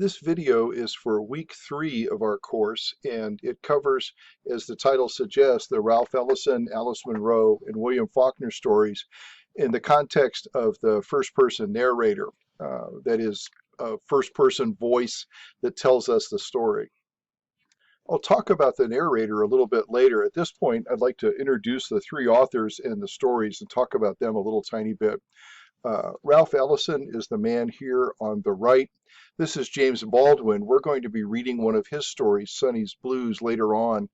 This video is for week 3 of our course, and it covers, as the title suggests, the Ralph Ellison, Alice Munro, and William Faulkner stories in the context of the first-person narrator, that is, a first-person voice that tells us the story. I'll talk about the narrator a little bit later. At this point, I'd like to introduce the 3 authors and the stories and talk about them a little tiny bit. Ralph Ellison is the man here on the right. This is James Baldwin. We're going to be reading one of his stories, Sonny's Blues, later on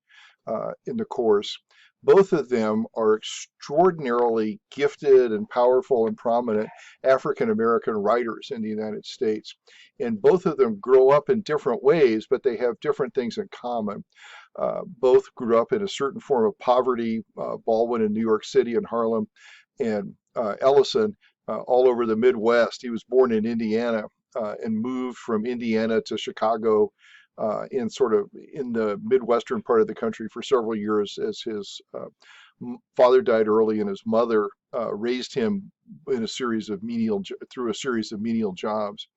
in the course. Both of them are extraordinarily gifted and powerful and prominent African American writers in the United States. And both of them grow up in different ways, but they have different things in common. Both grew up in a certain form of poverty, Baldwin in New York City and Harlem, and Ellison all over the Midwest. He was born in Indiana and moved from Indiana to Chicago in the Midwestern part of the country for several years as his father died early and his mother raised him in through a series of menial jobs.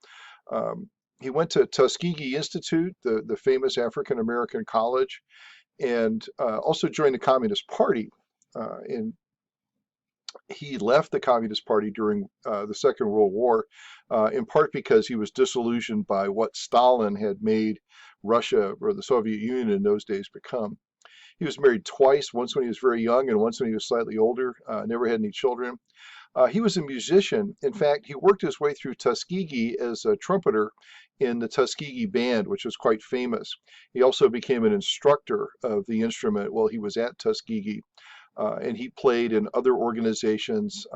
He went to Tuskegee Institute, the famous African American college, and also joined the Communist Party. He left the Communist Party during the Second World War, in part because he was disillusioned by what Stalin had made Russia, or the Soviet Union in those days, become. He was married twice, once when he was very young and once when he was slightly older, never had any children. He was a musician. In fact, he worked his way through Tuskegee as a trumpeter in the Tuskegee Band, which was quite famous. He also became an instructor of the instrument while he was at Tuskegee. And he played in other organizations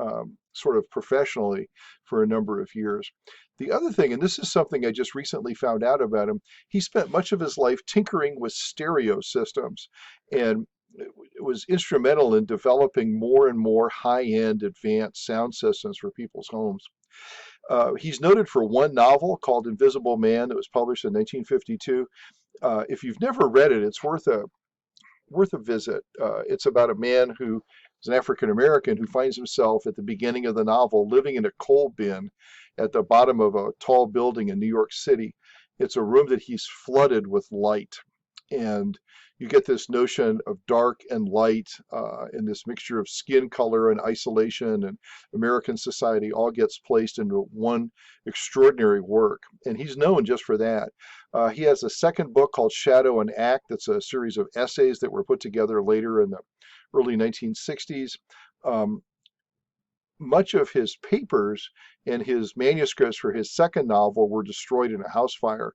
sort of professionally for a number of years. The other thing, and this is something I just recently found out about him, he spent much of his life tinkering with stereo systems and was instrumental in developing more and more high-end advanced sound systems for people's homes. He's noted for one novel called Invisible Man that was published in 1952. If you've never read it, it's worth a visit. It's about a man who is an African American who finds himself at the beginning of the novel living in a coal bin at the bottom of a tall building in New York City. It's a room that he's flooded with light, and you get this notion of dark and light, and this mixture of skin color and isolation and American society all gets placed into one extraordinary work, and he's known just for that. He has a second book called Shadow and Act that's a series of essays that were put together later in the early 1960s. Much of his papers and his manuscripts for his second novel were destroyed in a house fire,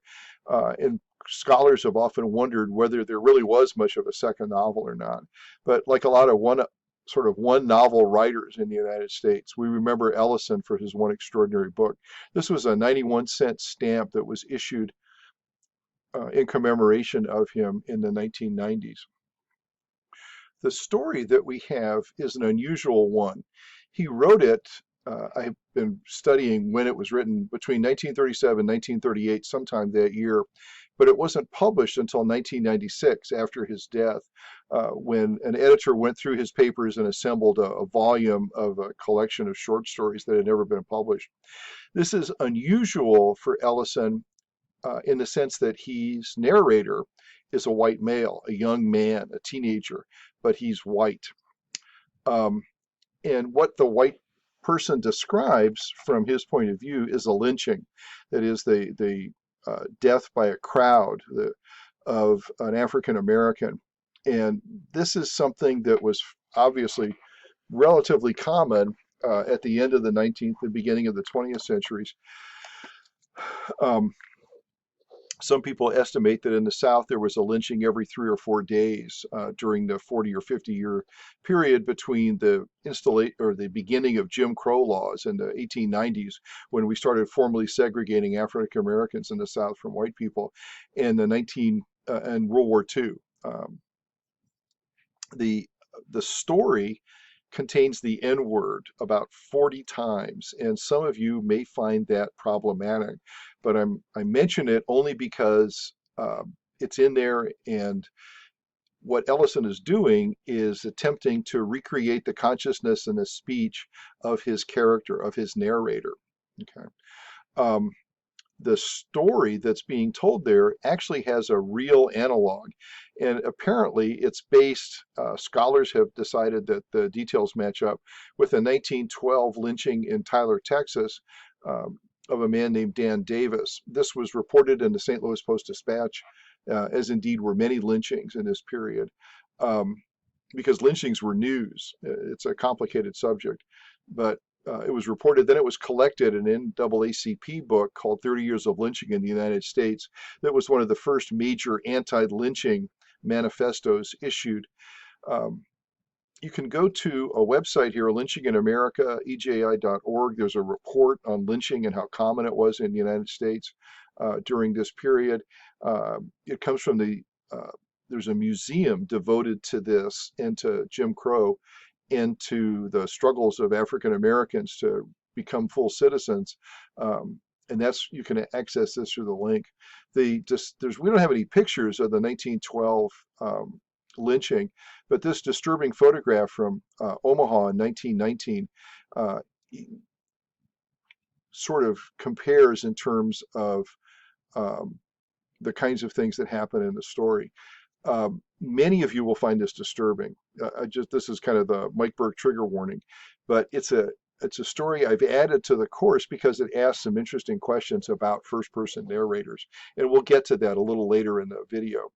and scholars have often wondered whether there really was much of a second novel or not. But like a lot of one novel writers in the United States, we remember Ellison for his one extraordinary book. This was a 91-cent stamp that was issued in commemoration of him in the 1990s. The story that we have is an unusual one. He wrote it, I've been studying when it was written, between 1937 and 1938, sometime that year, but it wasn't published until 1996 after his death, when an editor went through his papers and assembled a volume of a collection of short stories that had never been published. This is unusual for Ellison in the sense that his narrator is a white male, a young man, a teenager, but he's white. And what the white person describes from his point of view is a lynching. That is the death by a crowd of an African American. And this is something that was obviously relatively common at the end of the 19th and beginning of the 20th centuries. Some people estimate that in the South there was a lynching every 3 or 4 days during the 40 or 50-year period between the beginning of Jim Crow laws in the 1890s, when we started formally segregating African Americans in the South from white people, and and World War II. The story contains the N-word about 40 times, and some of you may find that problematic, but I mention it only because it's in there, and what Ellison is doing is attempting to recreate the consciousness and the speech of his character, of his narrator. Okay. the story that's being told there actually has a real analog. And apparently it's based, scholars have decided that the details match up with a 1912 lynching in Tyler, Texas, of a man named Dan Davis. This was reported in the St. Louis Post-Dispatch, as indeed were many lynchings in this period, because lynchings were news. It's a complicated subject, but it was reported. Then it was collected in an NAACP book called 30 Years of Lynching in the United States. That was one of the first major anti-lynching manifestos issued. You can go to a website here, Lynching in America, EJI.org. There's a report on lynching and how common it was in the United States during this period. It comes from there's a museum devoted to this and to Jim Crow, into the struggles of African Americans to become full citizens, and that's, you can access this through the link. We don't have any pictures of the 1912 lynching, but this disturbing photograph from Omaha in 1919 sort of compares in terms of the kinds of things that happen in the story. Many of you will find this disturbing. This is kind of the Mike Burke trigger warning, but it's a story I've added to the course because it asks some interesting questions about first-person narrators, and we'll get to that a little later in the video.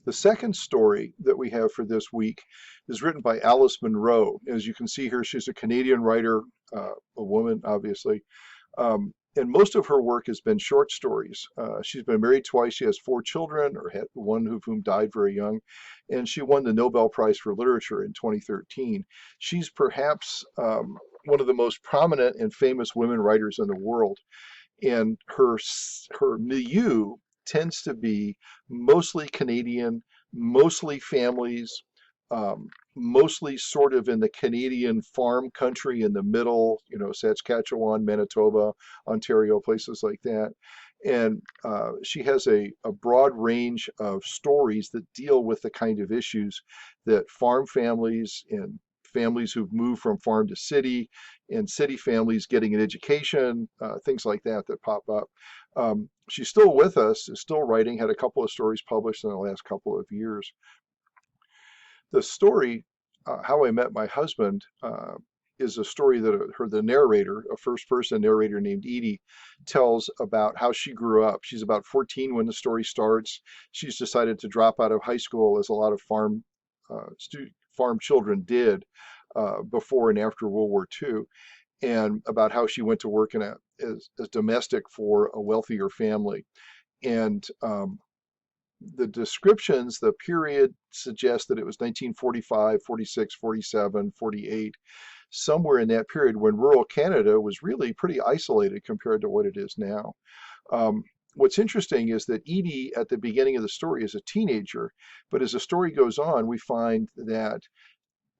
The second story that we have for this week is written by Alice Munro. As you can see here, she's a Canadian writer, a woman, obviously. And most of her work has been short stories. She's been married twice. She has 4 children, or had one of whom died very young. And she won the Nobel Prize for Literature in 2013. She's perhaps one of the most prominent and famous women writers in the world. And her milieu tends to be mostly Canadian, mostly families, mostly sort of in the Canadian farm country in the middle, Saskatchewan, Manitoba, Ontario, places like that. And she has a broad range of stories that deal with the kind of issues that farm families and families who've moved from farm to city, and city families getting an education, things like that pop up. She's still with us, is still writing, had a couple of stories published in the last couple of years. The story, How I Met My Husband, is a story that the narrator, a first-person narrator named Edie, tells about how she grew up. She's about 14 when the story starts. She's decided to drop out of high school, as a lot of farm children did before and after World War II, and about how she went to work as domestic for a wealthier family. And the descriptions, the period suggests that it was 1945, 46, 47, 48, somewhere in that period when rural Canada was really pretty isolated compared to what it is now. What's interesting is that Edie, at the beginning of the story, is a teenager, but as the story goes on, we find that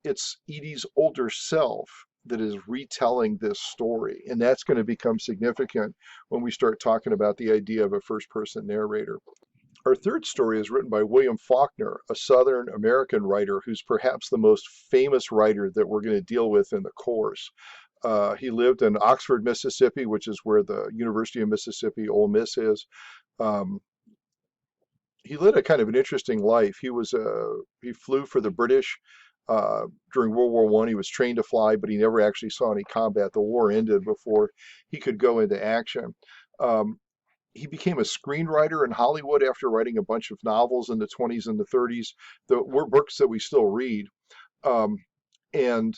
it's Edie's older self that is retelling this story, and that's going to become significant when we start talking about the idea of a first-person narrator. Our third story is written by William Faulkner, a Southern American writer who's perhaps the most famous writer that we're going to deal with in the course. He lived in Oxford, Mississippi, which is where the University of Mississippi, Ole Miss is. He led a kind of an interesting life. He flew for the British during World War I. He was trained to fly, but he never actually saw any combat. The war ended before he could go into action. He became a screenwriter in Hollywood after writing a bunch of novels in the 20s and the 30s. The books that we still read. And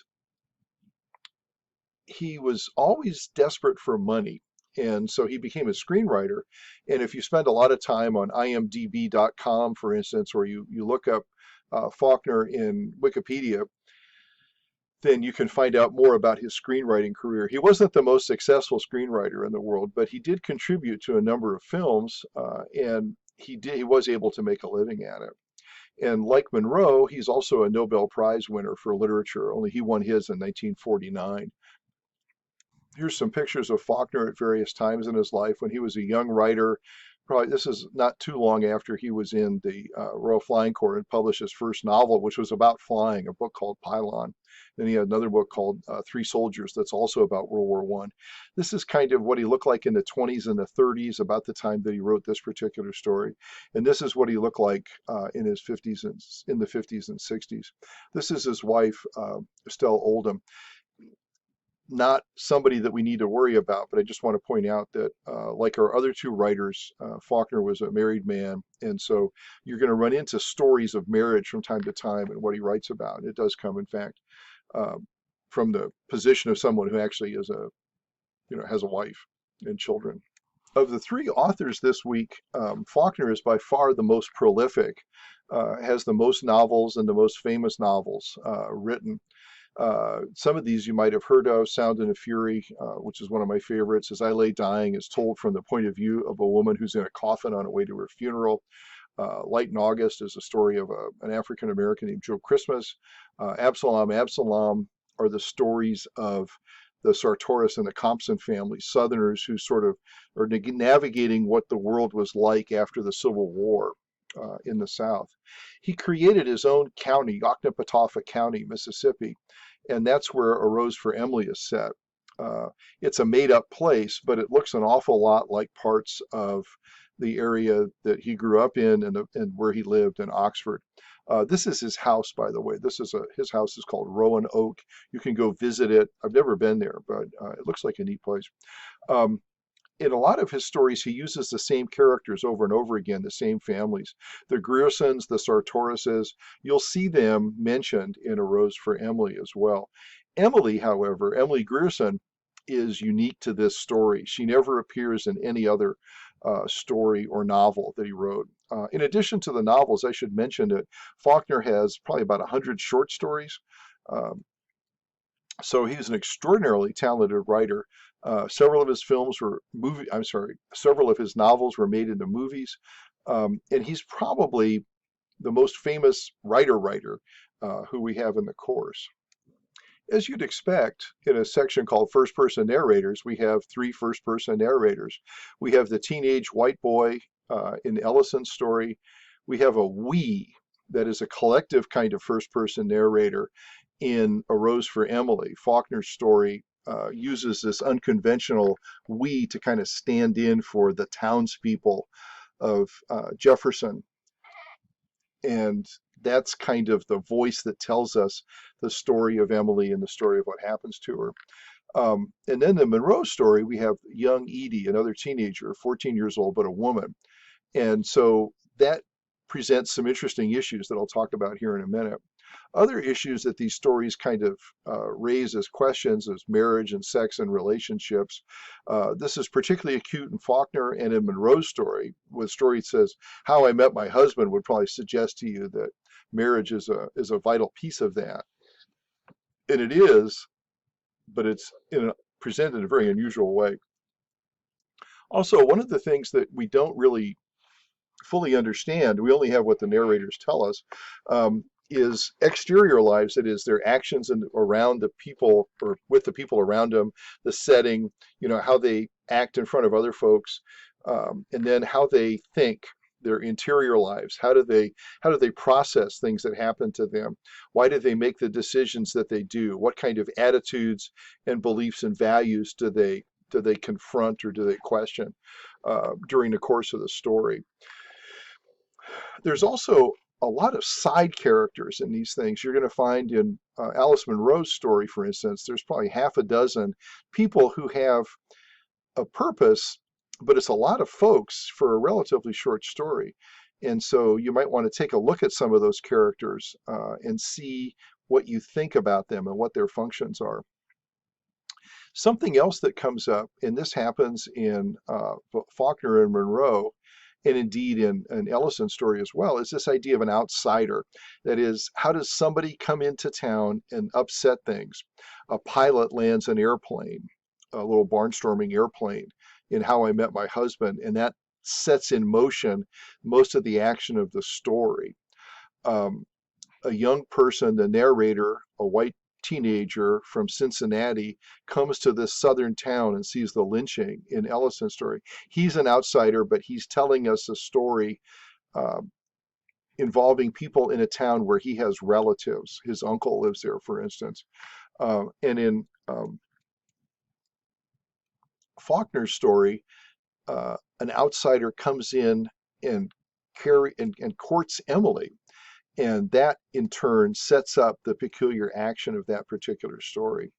he was always desperate for money. And so he became a screenwriter. And if you spend a lot of time on imdb.com, for instance, or you look up Faulkner in Wikipedia, then you can find out more about his screenwriting career. He wasn't the most successful screenwriter in the world, but he did contribute to a number of films, and he was able to make a living at it. And like Munro, he's also a Nobel Prize winner for literature, only he won his in 1949. Here's some pictures of Faulkner at various times in his life when he was a young writer, probably this is not too long after he was in the Royal Flying Corps and published his first novel, which was about flying, a book called Pylon. Then he had another book called Three Soldiers that's also about World War One. This is kind of what he looked like in the 20s and the 30s, about the time that he wrote this particular story. And this is what he looked like in his 50s and in the 50s and 60s. This is his wife, Estelle Oldham. Not somebody that we need to worry about, but I just want to point out that, like our other two writers, Faulkner was a married man, and so you're going to run into stories of marriage from time to time and what he writes about. It does come, in fact, uh, from the position of someone who actually is has a wife and children. Of the three authors this week, Faulkner is by far the most prolific, has the most novels and the most famous novels written. Some of these you might have heard of. Sound and a Fury, which is one of my favorites. As I Lay Dying is told from the point of view of a woman who's in a coffin on her way to her funeral. Light in August is a story of an African American named Joe Christmas. Absalom, Absalom are the stories of the Sartoris and the Compson family, Southerners who sort of are navigating what the world was like after the Civil War in the South. He created his own county, Yoknapatawpha County, Mississippi, and that's where A Rose for Emily is set. It's a made-up place, but it looks an awful lot like parts of the area that he grew up in and where he lived in Oxford. This is his house, by the way. His house is called Rowan Oak. You can go visit it. I've never been there, but it looks like a neat place. In a lot of his stories, he uses the same characters over and over again, the same families. The Griersons, the Sartorises, you'll see them mentioned in A Rose for Emily as well. Emily, however, Emily Grierson, is unique to this story. She never appears in any other story or novel that he wrote. In addition to the novels, I should mention that Faulkner has probably about 100 short stories. So he's an extraordinarily talented writer. Several of his novels were made into movies, and he's probably the most famous writer who we have in the course. As you'd expect, in a section called First Person Narrators, we have three first person narrators. We have the teenage white boy in Ellison's story. We have a we, that is a collective kind of first person narrator in A Rose for Emily. Faulkner's story uses this unconventional we to kind of stand in for the townspeople of Jefferson. And that's kind of the voice that tells us the story of Emily and the story of what happens to her. And then the Munro story, we have young Edie, another teenager, 14 years old, but a woman. And so that presents some interesting issues that I'll talk about here in a minute. Other issues that these stories kind of raise as questions is marriage and sex and relationships. This is particularly acute in Faulkner and in Munro's story. With story that says, How I Met My Husband would probably suggest to you that marriage is a vital piece of that. And it is, but it's presented in a very unusual way. Also, one of the things that we don't really fully understand, we only have what the narrators tell us, is exterior lives. That is, their actions around the people or with the people around them, the setting, how they act in front of other folks, and then how they think, their interior lives. How do they process things that happen to them? Why do they make the decisions that they do? What kind of attitudes and beliefs and values do they confront or do they question during the course of the story? There's also a lot of side characters in these things. You're going to find in Alice Munro's story, for instance, there's probably half a dozen people who have a purpose, but it's a lot of folks for a relatively short story. And so you might want to take a look at some of those characters and see what you think about them and what their functions are. Something else that comes up, and this happens in Faulkner and Munro, and indeed in an Ellison story as well, is this idea of an outsider. That is, how does somebody come into town and upset things? A pilot lands an airplane, a little barnstorming airplane, in How I Met My Husband, and that sets in motion most of the action of the story. A young person, the narrator, a white teenager from Cincinnati comes to this southern town and sees the lynching in Ellison's story. He's an outsider, but he's telling us a story uh, involving people in a town where he has relatives. His uncle lives there, for instance. And in Faulkner's story, an outsider comes in and and courts Emily, and that in turn sets up the peculiar action of that particular story.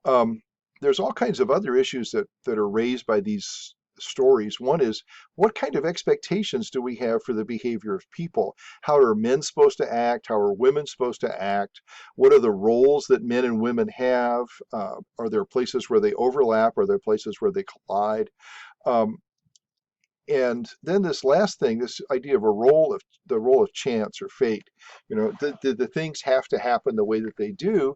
Um, there's all kinds of other issues that are raised by these stories. One is, what kind of expectations do we have for the behavior of people? How are men supposed to act? How are women supposed to act? What are the roles that men and women have? Are there places where they overlap? Are there places where they collide? Um, and then this last thing, this idea of the role of chance or fate. The things have to happen the way that they do?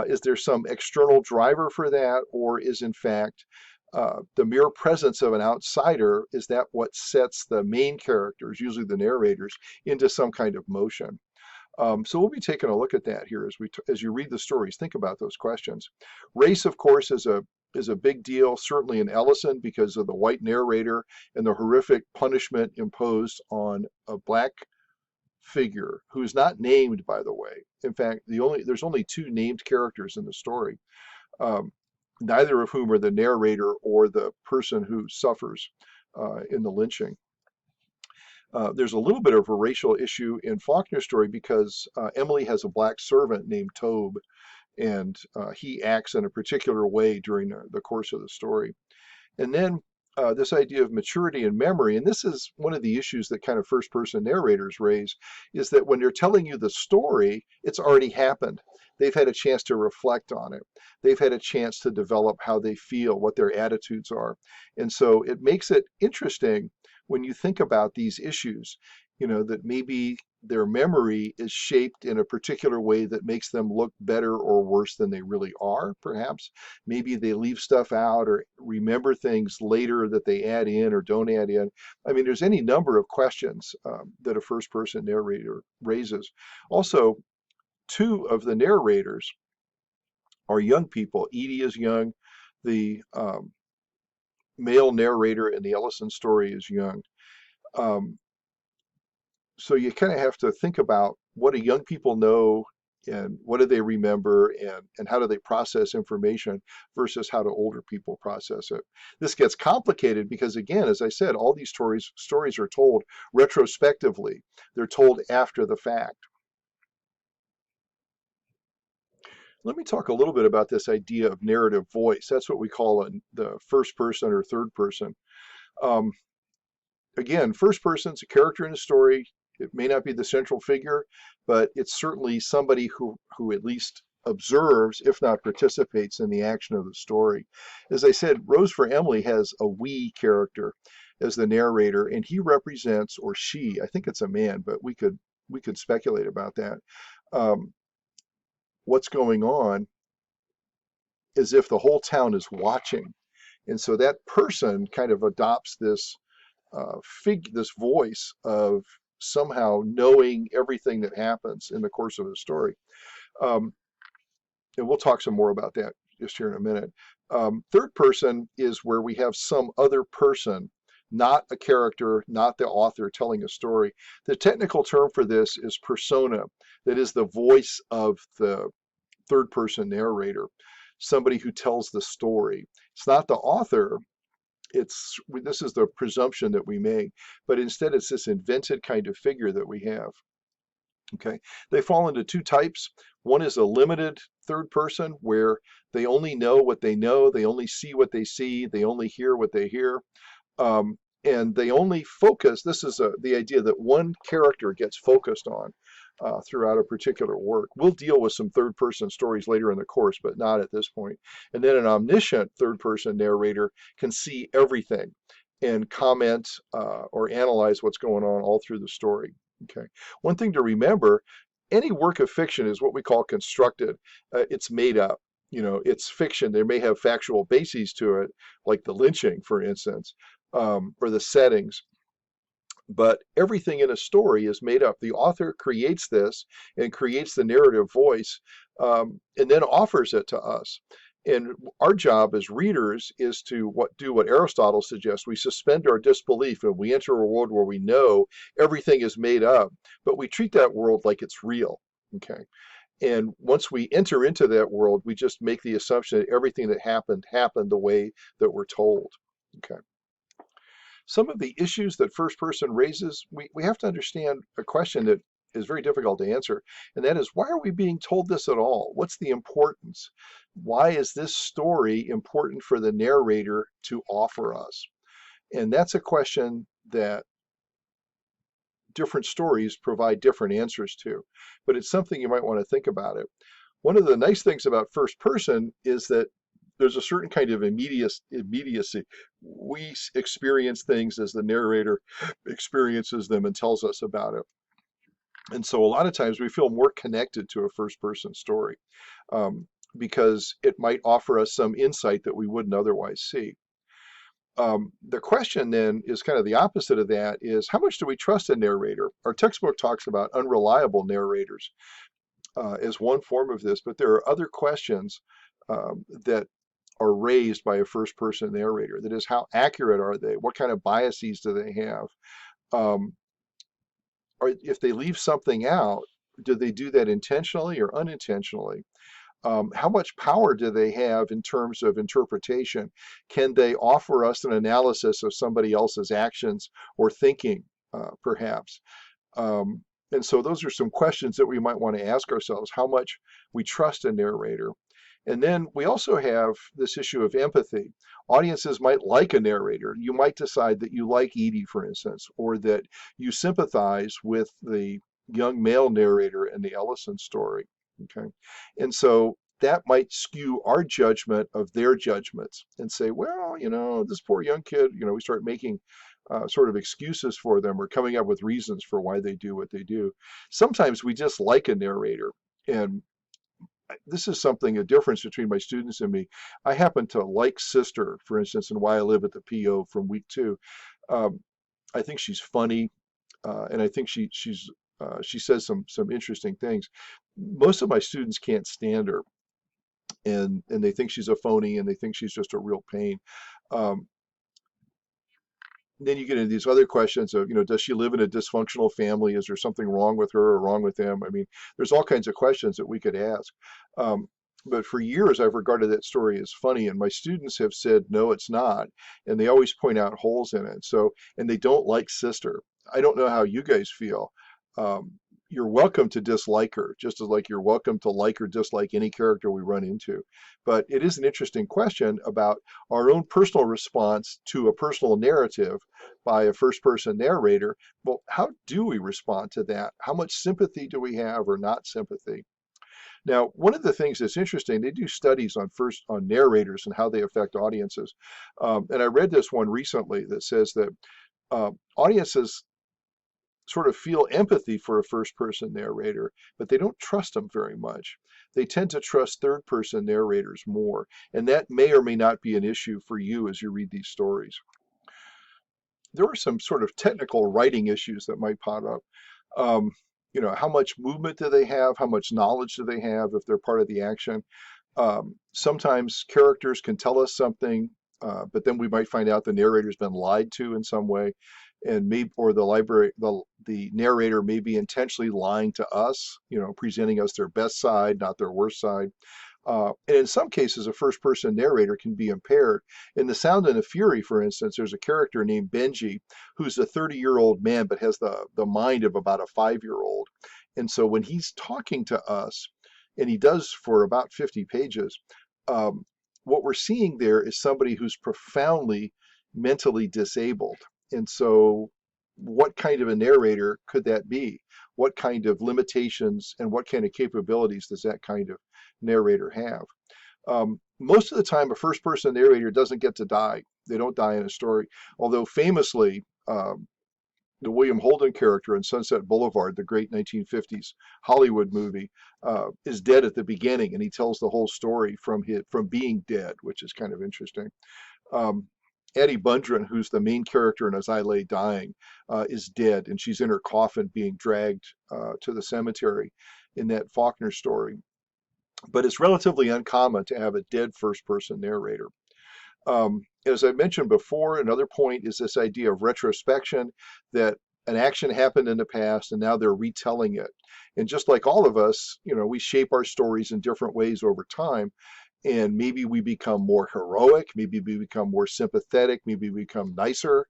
Is there some external driver for that, or is in fact the mere presence of an outsider, is that what sets the main characters, usually the narrators, into some kind of motion? So we'll be taking a look at that here as you read the stories. Think about those questions. Race, of course, is a big deal, certainly in Ellison, because of the white narrator and the horrific punishment imposed on a black figure who's not named, by the way. In fact, there's only two named characters in the story, neither of whom are the narrator or the person who suffers in the lynching. There's a little bit of a racial issue in Faulkner's story because Emily has a black servant named Tobe, and he acts in a particular way during the course of the story. And then this idea of maturity and memory, and this is one of the issues that kind of first-person narrators raise, is that when they're telling you the story, it's already happened. They've had a chance to reflect on it. They've had a chance to develop how they feel, what their attitudes are. And so it makes it interesting when you think about these issues, that maybe their memory is shaped in a particular way that makes them look better or worse than they really are, perhaps. Maybe they leave stuff out or remember things later that they add in or don't add in. I mean, there's any number of questions that a first-person narrator raises. Also, two of the narrators are young people. Edie is young. The male narrator in the Ellison story is young. So you kind of have to think about, what do young people know and what do they remember, and how do they process information versus how do older people process it. This gets complicated because, again, as I said, all these stories are told retrospectively. They're told after the fact. Let me talk a little bit about this idea of narrative voice. That's what we call the first person or third person. Again, first person's a character in a story. It may not be the central figure, but it's certainly somebody who at least observes, if not participates in the action of the story. As I said, Rose for Emily has a we character as the narrator, and he represents, or she, I think it's a man, but we could speculate about that. What's going on as if the whole town is watching. And so that person kind of adopts this this voice of somehow knowing everything that happens in the course of the story. And we'll talk some more about that just here in a minute. Third person is where we have some other person, not a character, not the author telling a story. The technical term for this is persona. That is the voice of the third person narrator, somebody who tells the story. It's not the author. This is the presumption that we make, but instead it's this invented kind of figure that we have. Okay, they fall into two types. One is a limited third person, where they only know what they know, they only see what they see, they only hear what they hear, and they only focus. This is the idea that one character gets focused on throughout a particular work. We'll deal with some third-person stories later in the course, but not at this point. And then an omniscient third-person narrator can see everything and comment or analyze what's going on all through the story. Okay. One thing to remember, any work of fiction is what we call constructed. It's made up. It's fiction. There may have factual bases to it, like the lynching, for instance, or the settings. But everything in a story is made up. The author creates this and creates the narrative voice, and then offers it to us. And our job as readers is to do what Aristotle suggests. We suspend our disbelief and we enter a world where we know everything is made up, but we treat that world like it's real. Okay. And once we enter into that world, we just make the assumption that everything that happened the way that we're told. Okay. Some of the issues that first person raises, we have to understand a question that is very difficult to answer, and that is, why are we being told this at all? What's the importance? Why is this story important for the narrator to offer us? And that's a question that different stories provide different answers to, but it's something you might want to think about it. One of the nice things about first person is that there's a certain kind of immediacy. We experience things as the narrator experiences them and tells us about it. And so a lot of times we feel more connected to a first person story, because it might offer us some insight that we wouldn't otherwise see. The question then is kind of the opposite of that, is how much do we trust a narrator? Our textbook talks about unreliable narrators as one form of this, but there are other questions that are raised by a first person narrator. That is, how accurate are they? What kind of biases do they have? Or if they leave something out, do they do that intentionally or unintentionally? How much power do they have in terms of interpretation? Can they offer us an analysis of somebody else's actions or thinking, perhaps? And so those are some questions that we might want to ask ourselves, how much we trust a narrator. And then we also have this issue of empathy. Audiences might like a narrator. You might decide that you like Edie, for instance, or that you sympathize with the young male narrator in the Ellison story. Okay. And so that might skew our judgment of their judgments and say, well, this poor young kid, we start making sort of excuses for them or coming up with reasons for why they do what they do. Sometimes we just like a narrator. And this is a difference between my students and me. I happen to like Sister, for instance, in Why I Live at the PO from week 2. I think she's funny, and I think she says some interesting things. Most of my students can't stand her, and they think she's a phony, and they think she's just a real pain. Um, then you get into these other questions of, does she live in a dysfunctional family? Is there something wrong with her or wrong with them? I mean, there's all kinds of questions that we could ask. But for years, I've regarded that story as funny, and my students have said, no, it's not. And they always point out holes in it. So, and they don't like Sister. I don't know how you guys feel. You're welcome to dislike her, just as like you're welcome to like or dislike any character we run into. But it is an interesting question about our own personal response to a personal narrative by a first-person narrator. Well, how do we respond to that? How much sympathy do we have or not sympathy? Now, one of the things that's interesting, they do studies on narrators and how they affect audiences. And I read this one recently that says that audiences sort of feel empathy for a first-person narrator, but they don't trust them very much. They tend to trust third-person narrators more, and that may or may not be an issue for you as you read these stories. There are some sort of technical writing issues that might pop up. How much movement do they have? How much knowledge do they have if they're part of the action? Sometimes characters can tell us something, but then we might find out the narrator's been lied to in some way, and the narrator may be intentionally lying to us, presenting us their best side, not their worst side. And in some cases, a first-person narrator can be impaired. In The Sound and the Fury, for instance, there's a character named Benji who's a 30-year-old man but has the mind of about a 5-year-old. And so when he's talking to us, and he does for about 50 pages, what we're seeing there is somebody who's profoundly mentally disabled. And so what kind of a narrator could that be? What kind of limitations and what kind of capabilities does that kind of narrator have? Most of the time, a first-person narrator doesn't get to die. They don't die in a story. Although famously, the William Holden character in Sunset Boulevard, the great 1950s Hollywood movie, is dead at the beginning, and he tells the whole story from being dead, which is kind of interesting. Addie Bundren, who's the main character in As I Lay Dying, is dead, and she's in her coffin being dragged to the cemetery in that Faulkner story. But it's relatively uncommon to have a dead first-person narrator. As I mentioned before, another point is this idea of retrospection, that an action happened in the past and now they're retelling it. And just like all of us, we shape our stories in different ways over time. And maybe we become more heroic, maybe we become more sympathetic, maybe we become nicer,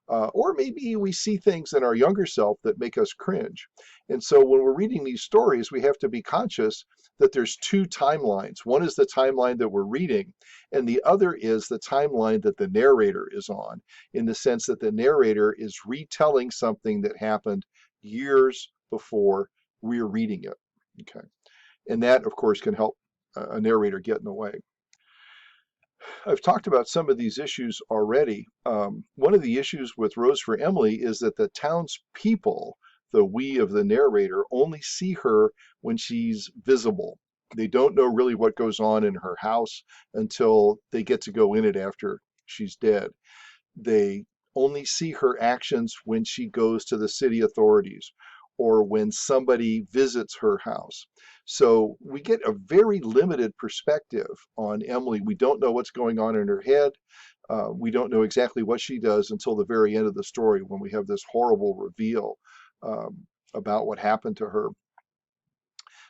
or maybe we see things in our younger self that make us cringe. And so when we're reading these stories, we have to be conscious that there's two timelines. One is the timeline that we're reading, and the other is the timeline that the narrator is on, in the sense that the narrator is retelling something that happened years before we're reading it. Okay. And that, of course, can help a narrator get in the way. I've talked about some of these issues already. One of the issues with Rose for Emily is that the townspeople, the we of the narrator, only see her when she's visible. They don't know really what goes on in her house until they get to go in it after she's dead. They only see her actions when she goes to the city authorities or when somebody visits her house. So we get a very limited perspective on Emily. We don't know what's going on in her head. We don't know exactly what she does until the very end of the story, when we have this horrible reveal about what happened to her.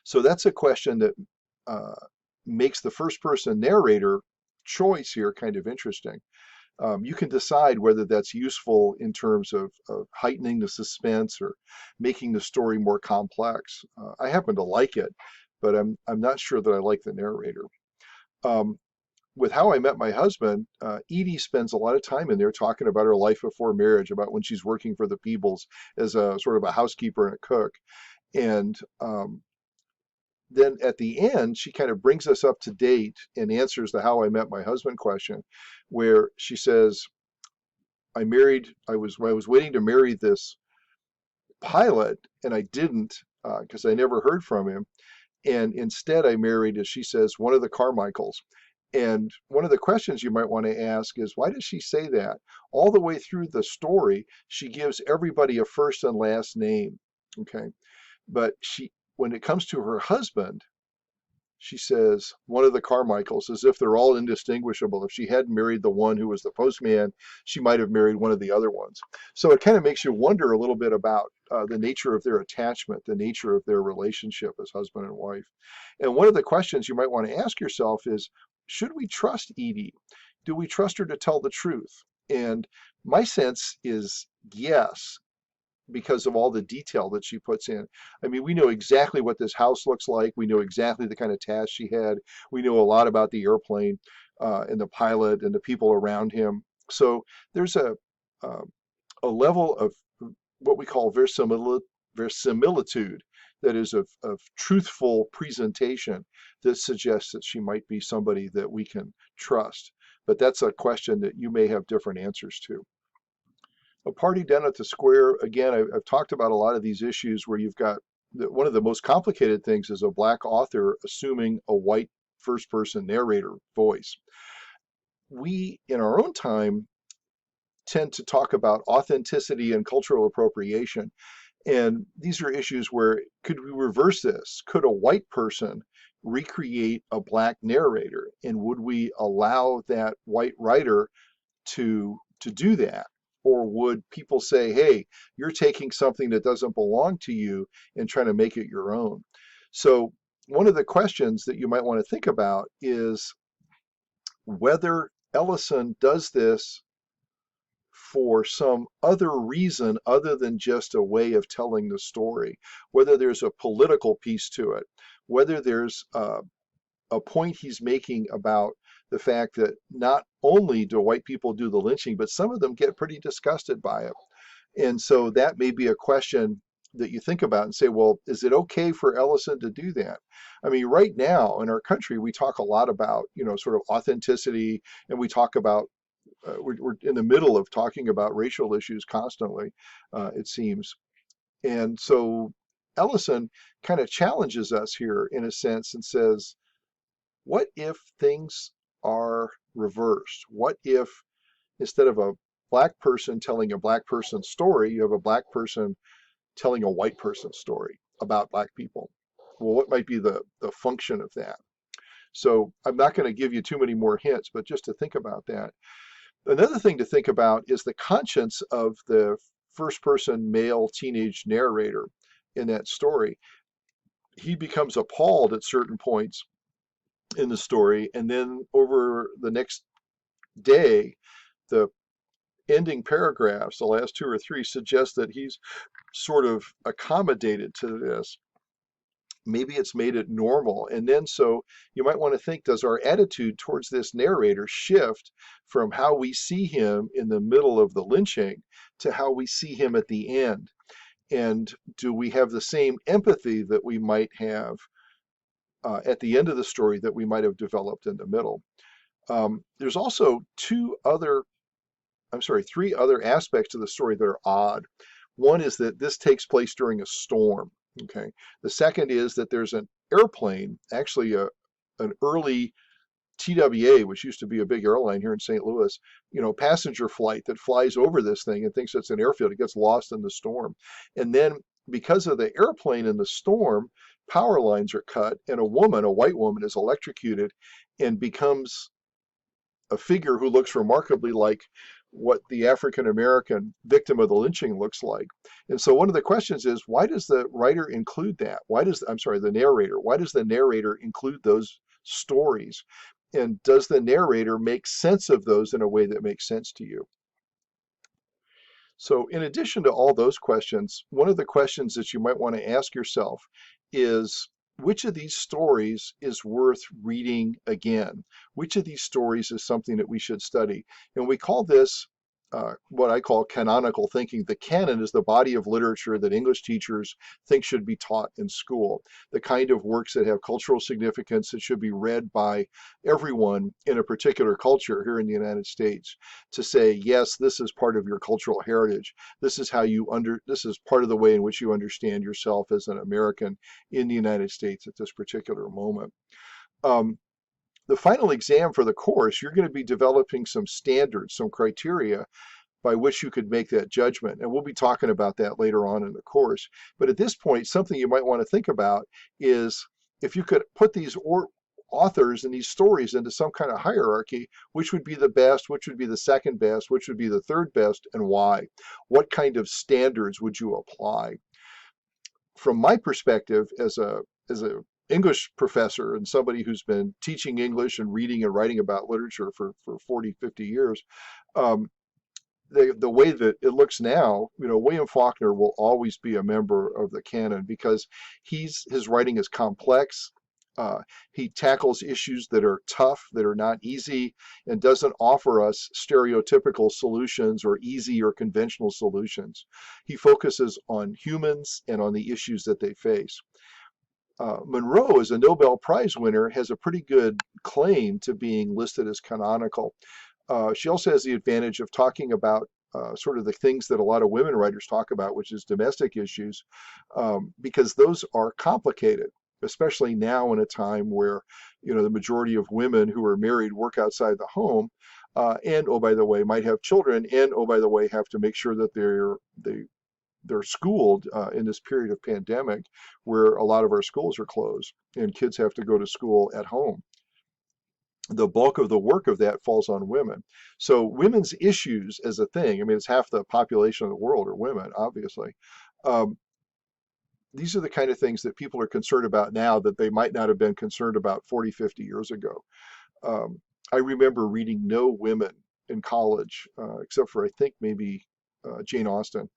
So that's a question that makes the first person narrator choice here kind of interesting. You can decide whether that's useful in terms of heightening the suspense or making the story more complex. I happen to like it, but I'm not sure that I like the narrator. With How I Met My Husband, Edie spends a lot of time in there talking about her life before marriage, about when she's working for the Peebles as a sort of a housekeeper and a cook. And then at the end, she kind of brings us up to date and answers the How I Met My Husband question, where she says, I was waiting to marry this pilot, and I didn't, because I never heard from him. And instead I married, as she says, one of the Carmichaels. And one of the questions you might want to ask is, why does she say that? All the way through the story, she gives everybody a first and last name. Okay. But when it comes to her husband, she says one of the Carmichaels, as if they're all indistinguishable. If she hadn't married the one who was the postman, she might have married one of the other ones. So it kind of makes you wonder a little bit about the nature of their attachment, the nature of their relationship as husband and wife. And one of the questions you might want to ask yourself is, should we trust Edie? Do we trust her to tell the truth? And my sense is yes, because of all the detail that she puts in. I mean, we know exactly what this house looks like. We know exactly the kind of tasks she had. We know a lot about the airplane and the pilot and the people around him. So there's a level of what we call verisimilitude, that is of truthful presentation, that suggests that she might be somebody that we can trust. But that's a question that you may have different answers to. A Party Down at the Square, again, I've talked about a lot of these issues where you've got one of the most complicated things is a black author assuming a white first-person narrator voice. We, in our own time, tend to talk about authenticity and cultural appropriation. And these are issues where, could we reverse this? Could a white person recreate a black narrator? And would we allow that white writer to do that? Or would people say, hey, you're taking something that doesn't belong to you and trying to make it your own? So one of the questions that you might want to think about is whether Ellison does this for some other reason other than just a way of telling the story, whether there's a political piece to it, whether there's a point he's making about the fact that not only do white people do the lynching, but some of them get pretty disgusted by it. And so that may be a question that you think about and say, well, is it okay for Ellison to do that? I mean, right now in our country, we talk a lot about, sort of authenticity, and we talk about, we're in the middle of talking about racial issues constantly, it seems. And so Ellison kind of challenges us here in a sense and says, what if things are reversed? What if instead of a black person telling a black person's story, you have a black person telling a white person's story about black people. Well, what might be the function of that? So I'm not going to give you too many more hints, but just to think about that. Another thing to think about is the conscience of the first person male teenage narrator in that story. He becomes appalled at certain points in the story, and then over the next day, the ending paragraphs, the last two or three, suggest that he's sort of accommodated to this. Maybe it's made it normal. And then so you might want to think, does our attitude towards this narrator shift from how we see him in the middle of the lynching to how we see him at the end? And do we have the same empathy that we might have at the end of the story that we might have developed in the middle? There's also three other aspects of the story that are odd. One is that this takes place during a storm. Okay. The second is that there's an airplane, actually an early TWA, which used to be a big airline here in St. Louis, passenger flight that flies over this thing and thinks it's an airfield. It gets lost in the storm. And then because of the airplane and the storm, power lines are cut, and a white woman, is electrocuted and becomes a figure who looks remarkably like what the African American victim of the lynching looks like. And so one of the questions is, why does the writer include that? The narrator, why does the narrator include those stories? And does the narrator make sense of those in a way that makes sense to you? So in addition to all those questions, one of the questions that you might want to ask yourself is, which of these stories is worth reading again? Which of these stories is something that we should study? And we call this what I call canonical thinking. The canon is the body of literature that English teachers think should be taught in school, the kind of works that have cultural significance that should be read by everyone in a particular culture here in the United States, to say, yes, this is part of your cultural heritage. This is this is part of the way in which you understand yourself as an American in the United States at this particular moment. The final exam for the course, you're going to be developing some standards, some criteria by which you could make that judgment. And we'll be talking about that later on in the course. But at this point, something you might want to think about is, if you could put these authors and these stories into some kind of hierarchy, which would be the best, which would be the second best, which would be the third best, and why? What kind of standards would you apply? From my perspective as a English professor and somebody who's been teaching English and reading and writing about literature for 40, 50 years, the way that it looks now, William Faulkner will always be a member of the canon because his writing is complex. He tackles issues that are tough, that are not easy, and doesn't offer us stereotypical solutions or easy or conventional solutions. He focuses on humans and on the issues that they face. Munro, as a Nobel Prize winner, has a pretty good claim to being listed as canonical. She also has the advantage of talking about sort of the things that a lot of women writers talk about, which is domestic issues, because those are complicated, especially now in a time where, the majority of women who are married work outside the home, and, oh, by the way, might have children, and, oh, by the way, have to make sure that they're schooled in this period of pandemic where a lot of our schools are closed and kids have to go to school at home. The bulk of the work of that falls on women. So women's issues as a thing, it's half the population of the world are women, obviously. These are the kind of things that people are concerned about now that they might not have been concerned about 40, 50 years ago. I remember reading no women in college, except for I think maybe Jane Austen,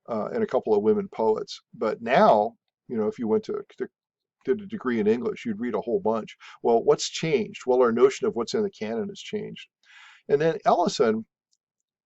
and a couple of women poets. But now, if you went did a degree in English, you'd read a whole bunch. Well, what's changed? Well, our notion of what's in the canon has changed. And then Ellison,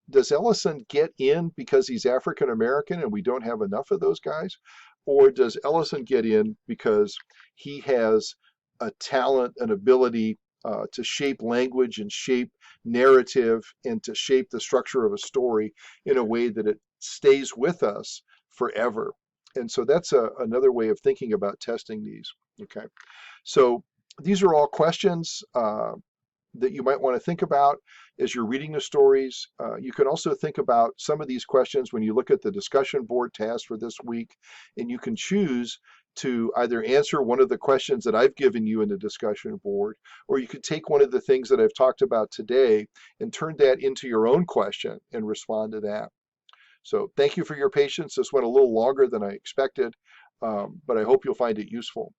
does Ellison get in because he's African American and we don't have enough of those guys? Or does Ellison get in because he has a talent, an ability to shape language and shape narrative and to shape the structure of a story in a way that it stays with us forever? And so that's another way of thinking about testing these. Okay, so these are all questions. that you might want to think about as you're reading the stories. You can also think about some of these questions when you look at the discussion board task for this week, and you can choose to either answer one of the questions that I've given you in the discussion board, or you could take one of the things that I've talked about today and turn that into your own question and respond to that. So thank you for your patience. This went a little longer than I expected, but I hope you'll find it useful.